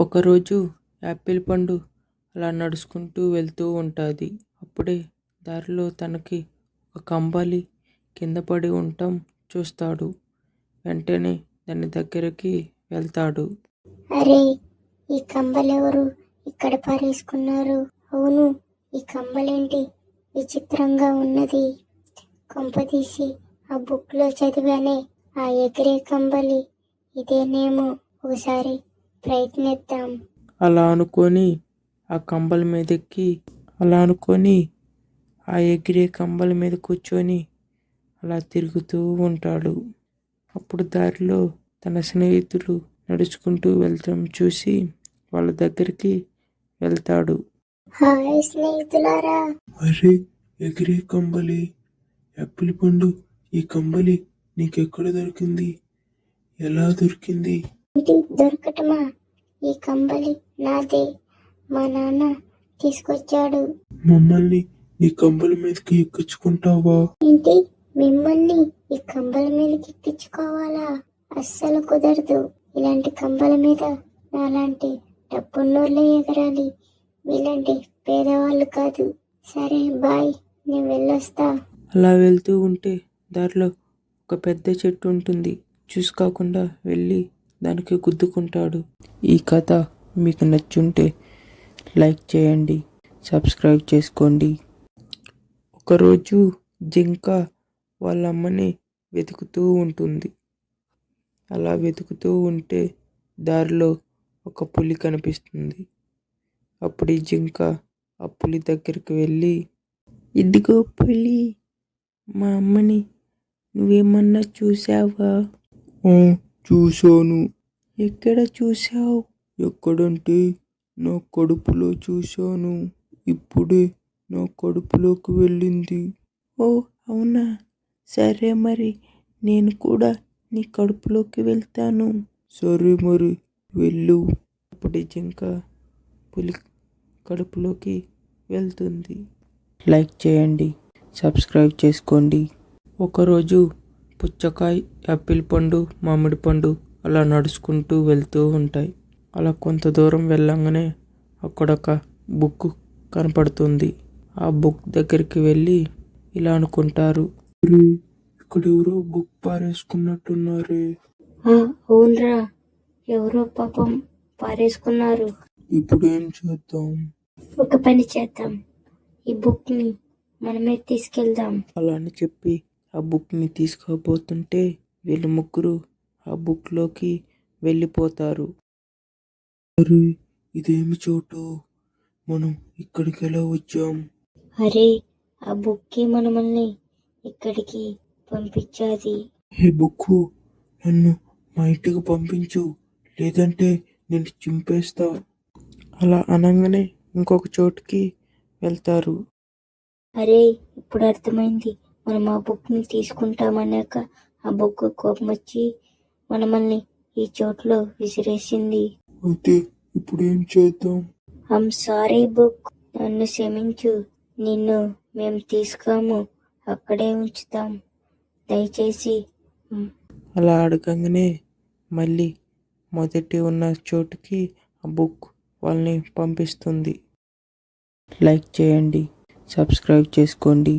ఒకరోజు యాపిల్ పండు అలా నడుచుకుంటూ వెళ్తూ ఉంటుంది. అప్పుడే దారిలో తనకి ఒక కంబాలి కింద పడి ఉండటం చూస్తాడు. వెంటనే దాని దగ్గరికి వెళ్తాడు. అరే, ఈ కంబలెవరు ఇక్కడ పారేసుకున్నారు? అవును, ఈ కంబలేంటి విచిత్రంగా ఉన్నది? కొంపదీసి ఆ బుక్లో చదివానే ఆ ఎగిరే కంబలి ఇదేనేమో. ఒకసారి ప్రయత్నిద్దాం. అలా అనుకొని ఆ ఎగిరే కంబల మీద కూర్చొని అలా తిరుగుతూ ఉంటాడు. అప్పుడు దారిలో తన స్నేహితులు నడుచుకుంటూ వెళ్ళటం చూసి వాళ్ళ దగ్గరికి వెళ్తాడు. హాయ్ స్నేహితులారా. అరే, ఎగిరే కంబలి, యాపిల్ పండు, ఈ కంబలి నీకెక్కడ దొరికింది? ఎలా దొరికింది? ఏంటి దొరకటమా? ఈ కంబలి నాదే, మా నాన్న తీసుకొచ్చాడు. మమ్మల్ని నీ కంబలి మీదకి ఎక్కించుకుంటావా? ఏంటి, మిమ్మల్ని ఈ కంబల మీదకి ఎక్కించుకోవాలా? అస్సలు కుదరదు. ఇలాంటి కంబల మీద నాలాంటి డబ్బున్నోళ్ళే ఎగరాలి, వీలాంటి పేదవాళ్ళు కాదు. సరే బాయ్, నేను వెళ్ళొస్తా. అలా వెళ్తూ ఉంటే దారిలో ఒక పెద్ద చెట్టు ఉంటుంది. చూసుకోకుండా వెళ్ళి దానికి గుద్దుకుంటాడు. ఈ కథ మీకు నచ్చుంటే లైక్ చేయండి, సబ్స్క్రైబ్ చేసుకోండి. ఒకరోజు జింక వాళ్ళ అమ్మని వెతుకుతూ ఉంటుంది. అలా వెతుకుతూ ఉంటే దారిలో ఒక పులి కనిపిస్తుంది. అప్పుడు ఈ జింక ఆ పులి దగ్గరికి వెళ్ళి, ఇదిగో పులి, మా అమ్మని నువ్వేమన్నా చూసావా? చూశాను. ఎక్కడ చూసావు? ఎక్కడంటే నా కడుపులో చూశాను. ఇప్పుడే నా కడుపులోకి వెళ్ళింది. ఓ అవునా, సరే మరి నేను కూడా నీ కడుపులోకి వెళ్తాను. సరే మరి వెళ్ళు. అప్పుడు ఈ జింక పులి కడుపులోకి వెళ్తుంది. లైక్ చేయండి, సబ్స్క్రైబ్ చేసుకోండి. ఒకరోజు పుచ్చకాయ, యాపిల్ పండు, మామిడి పండు అలా నడుచుకుంటూ వెళ్తూ ఉంటాయి. అలా కొంత దూరం వెళ్ళంగానే అక్కడొక బుక్ కనపడుతుంది. ఆ బుక్ దగ్గరికి వెళ్ళి ఇలా అనుకుంటారు, ఇక్కడ ఎవరో బుక్ పారేసుకున్నట్టున్నారే. అవునరా, ఎవరో పాపం పారేసుకున్నారు. ఇప్పుడు ఏం చేద్దాం? ఒక పని చేద్దాం, ఈ బుక్ ని మనమే తీసుకెళ్దాం. అలా అని చెప్పి ఆ బుక్ని తీసుకోబోతుంటే వీళ్ళు ముగ్గురు ఆ బుక్లోకి వెళ్ళిపోతారు. అరే, ఇదేమి చోటు? మనం ఇక్కడికి ఎలా వచ్చాం? అరే, ఆ బుక్ మనల్ని ఇక్కడికి పంపించాది. హే బుక్కు, నన్ను మా ఇంటికి పంపించు, లేదంటే నేను చింపేస్తా. అలా అనగానే ఇంకొక చోటుకి వెళ్తారు. అరే, ఇప్పుడు అర్థమైంది. మనం ఆ బుక్ ని తీసుకుంటామన్నాక ఆ బుక్ కోపం వచ్చి మనల్ని ఈ చోట్లో విసిరేసింది. అయితే ఇప్పుడు ఏం చేద్దాం? ఐమ్ సారీ బుక్, నన్ను క్షమించు. నిన్ను మేము తీసుకోము, అక్కడే ఉంచుతాం. దయచేసి. అలా అడగంగానే మళ్ళీ మొదటి ఉన్న చోటుకి ఆ బుక్ వాళ్ళని పంపిస్తుంది. లైక్ చేయండి, సబ్స్క్రైబ్ చేసుకోండి.